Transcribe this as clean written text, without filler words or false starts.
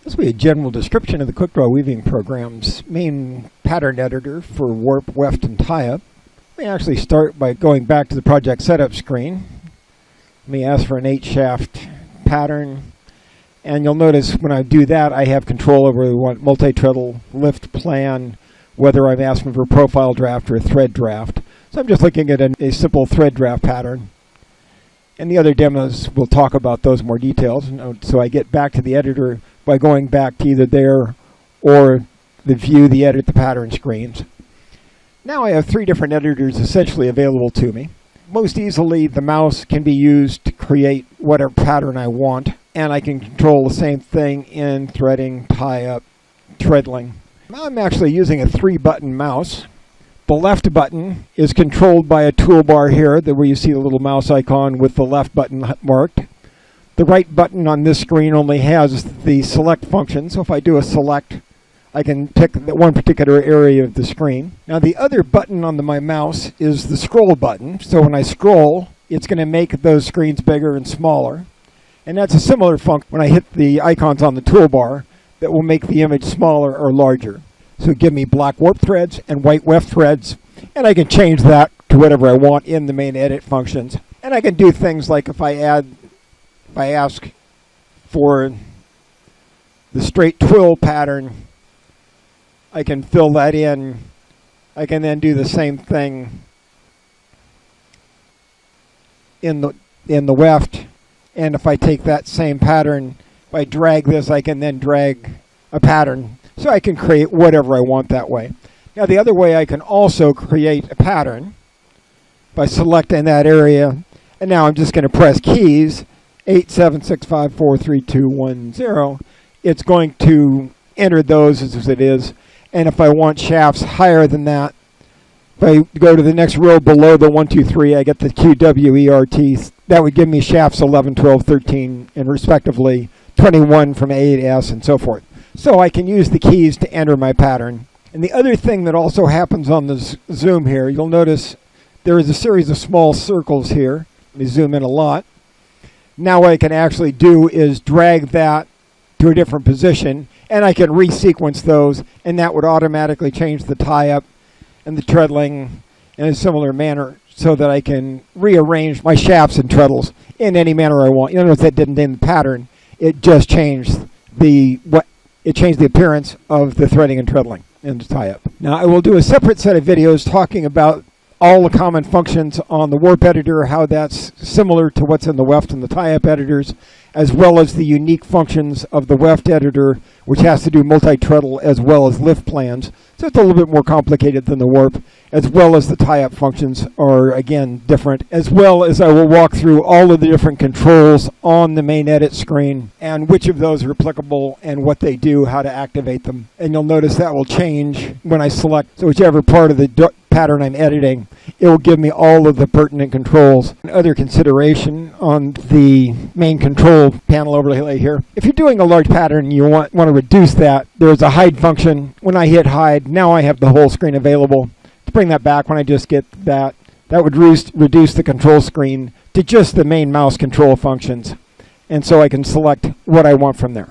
This will be a general description of the Quickdraw weaving program's main pattern editor for Warp, Weft, and Tieup. Let me actually start by going back to the project setup screen. Let me ask for an 8-shaft pattern, and you'll notice when I do that I have control over whether we want multi-treadle, lift plan, whether I'm asking for a profile draft or a thread draft. So I'm just looking at a simple thread draft pattern. And the other demos will talk about those more details. So I get back to the editor by going back to either there or the view, the edit, the pattern screens. Now I have 3 different editors essentially available to me. Most easily, the mouse can be used to create whatever pattern I want, and I can control the same thing in threading, tie-up, treadling. Now I'm actually using a 3-button mouse. The left button is controlled by a toolbar here, where you see the little mouse icon with the left button marked. The right button on this screen only has the select function, so if I do a select, I can pick one particular area of the screen. Now the other button on my mouse is the scroll button, so when I scroll, it's going to make those screens bigger and smaller. And that's a similar function when I hit the icons on the toolbar that will make the image smaller or larger. So give me black warp threads and white weft threads, and I can change that to whatever I want in the main edit functions. And I can do things like if I ask for the straight twill pattern, I can fill that in. I can then do the same thing in the weft, and if I take that same pattern, if I drag this, I can then drag a pattern. So I can create whatever I want that way. Now the other way I can also create a pattern by selecting that area, and now I'm just going to press keys 8, 7, 6, 5, 4, 3, 2, 1, 0. It's going to enter those as it is, and if I want shafts higher than that, if I go to the next row below the 1, 2, 3, I get the QWERT. That would give me shafts 11, 12, 13, and respectively 21 from A to S and so forth. So I can use the keys to enter my pattern. And the other thing that also happens on the zoom here, you'll notice there is a series of small circles here. Let me zoom in a lot. Now what I can actually do is drag that to a different position, and I can resequence those, and that would automatically change the tie-up and the treadling in a similar manner so that I can rearrange my shafts and treadles in any manner I want. You notice that didn't name the pattern. It just changed the appearance of the threading and treadling in the tie-up. Now I will do a separate set of videos talking about all the common functions on the warp editor, how that's similar to what's in the weft and the tie-up editors, as well as the unique functions of the weft editor, which has to do multi-treadle as well as lift plans. So it's a little bit more complicated than the warp, as well as the tie-up functions are again different, as well as I will walk through all of the different controls on the main edit screen and which of those are applicable and what they do, how to activate them. And you'll notice that will change when I select, so whichever part of the pattern I'm editing, it will give me all of the pertinent controls. Other consideration on the main control panel overlay here. If you're doing a large pattern and you want to reduce that, there's a hide function. When I hit hide, now I have the whole screen available. To bring that back, when I just get that would reduce the control screen to just the main mouse control functions. And so I can select what I want from there.